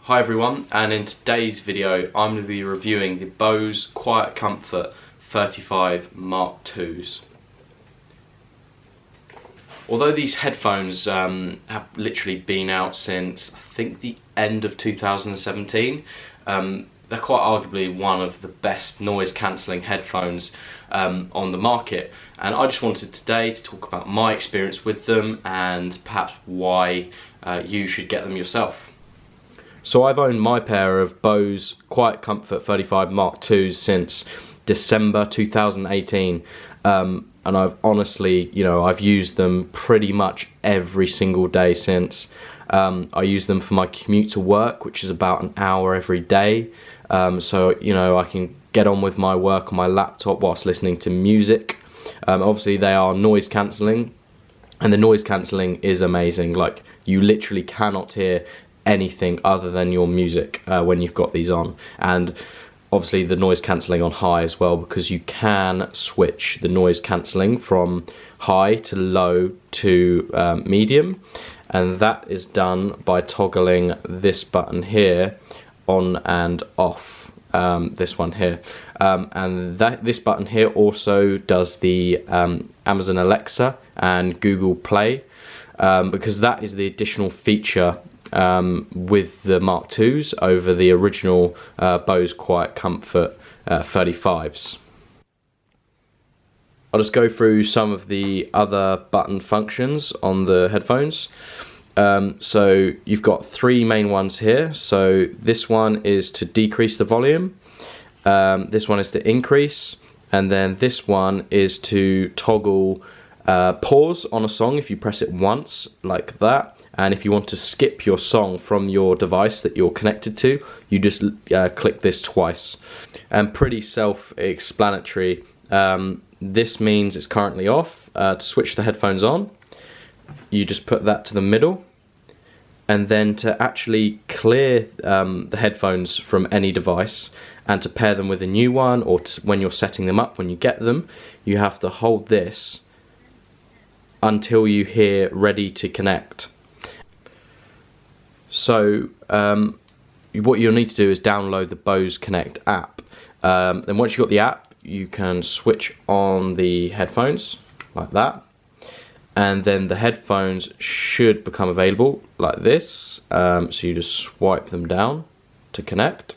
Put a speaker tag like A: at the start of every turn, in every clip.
A: Hi everyone, and in today's video I'm going to be reviewing the Bose Quiet Comfort 35 Mark IIs. Although these headphones have literally been out since I think the end of 2017, they're quite arguably one of the best noise cancelling headphones on the market, and I just wanted today to talk about my experience with them and perhaps why you should get them yourself. So I've owned my pair of Bose Quiet Comfort 35 Mark IIs since December 2018, and I've honestly, I've used them pretty much every single day since. I use them for my commute to work, which is about an hour every day, so I can get on with my work on my laptop whilst listening to music. Obviously they are noise cancelling, and the noise cancelling is amazing. Like, you literally cannot hear anything other than your music when you've got these on, and obviously the noise cancelling on high as well, because you can switch the noise cancelling from high to low to medium, and that is done by toggling this button here on and off, this one here, and this button here also does the Amazon Alexa and Google Play, because that is the additional feature with the Mark IIs over the original Bose Quiet Comfort 35s. I'll just go through some of the other button functions on the headphones. So you've got three main ones here. So this one is to decrease the volume, this one is to increase, and then this one is to toggle pause on a song if you press it once, like that. And if you want to skip your song from your device that you're connected to, you just click this twice. And pretty self-explanatory. This means it's currently off. To switch the headphones on, you just put that to the middle. And then to actually clear the headphones from any device and to pair them with a new one, or when you're setting them up, when you get them, you have to hold this until you hear ready to connect. So what you'll need to do is download the Bose Conect App. Then once you've got the app, you can switch on the headphones like that, and then the headphones should become available like this. So you just swipe them down to connect.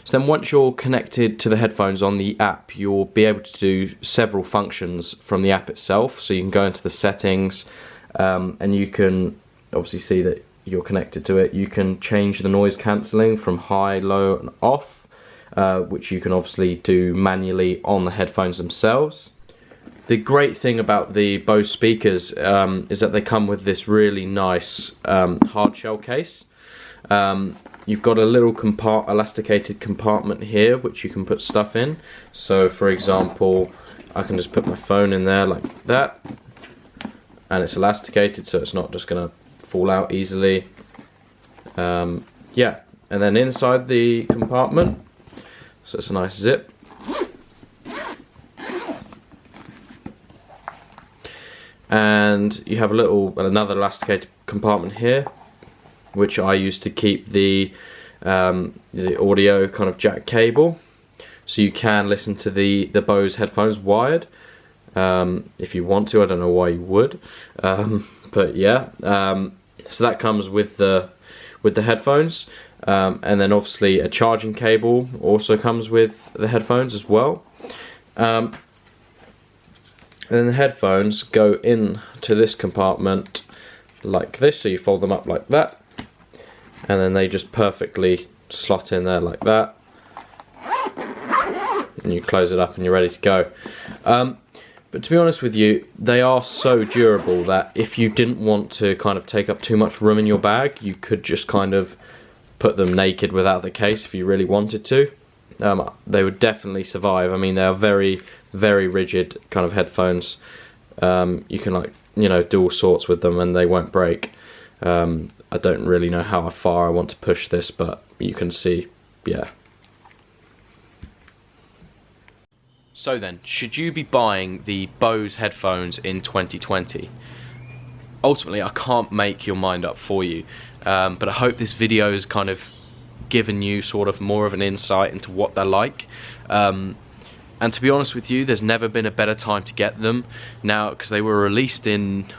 A: So then once you're connected to the headphones on the app, you'll be able to do several functions from the app itself. So you can go into the settings, and you can obviously see that you're connected to it. You can change the noise cancelling from high, low and off, which you can obviously do manually on the headphones themselves. The great thing about the Bose speakers is that they come with this really nice hard shell case. You've got a little elasticated compartment here which you can put stuff in. So for example, I can just put my phone in there like that, and it's elasticated so it's not just going to fall out easily. Yeah, and then inside the compartment, so it's a nice zip. And you have another elasticated compartment here, which I use to keep the audio kind of jack cable, so you can listen to the Bose headphones wired if you want to. I don't know why you would, but yeah. So that comes with the headphones, and then obviously a charging cable also comes with the headphones as well. And then the headphones go in to this compartment like this, so you fold them up like that, and then they just perfectly slot in there like that, and you close it up and you're ready to go. But to be honest with you, they are so durable that if you didn't want to kind of take up too much room in your bag, you could just kind of put them naked without the case if you really wanted to. They would definitely survive. I mean, they are very, very rigid kind of headphones. You can do all sorts with them and they won't break. I don't really know how far I want to push this, but you can see, yeah. So then, should you be buying the Bose headphones in 2020? Ultimately, I can't make your mind up for you. but I hope this video has kind of given you sort of more of an insight into what they're like. And to be honest with you, there's never been a better time to get them now, because they were released in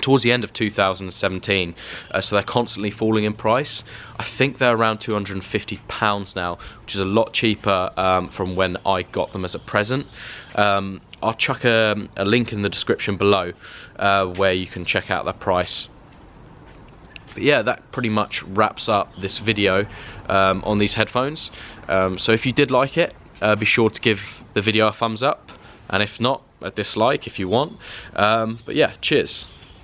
A: towards the end of 2017, so they're constantly falling in price. I think they're around £250 now, which is a lot cheaper from when I got them as a present. I'll chuck a link in the description below where you can check out their price. But yeah, that pretty much wraps up this video on these headphones. So if you did like it, be sure to give the video a thumbs up, and if not, a dislike if you want. But yeah, cheers.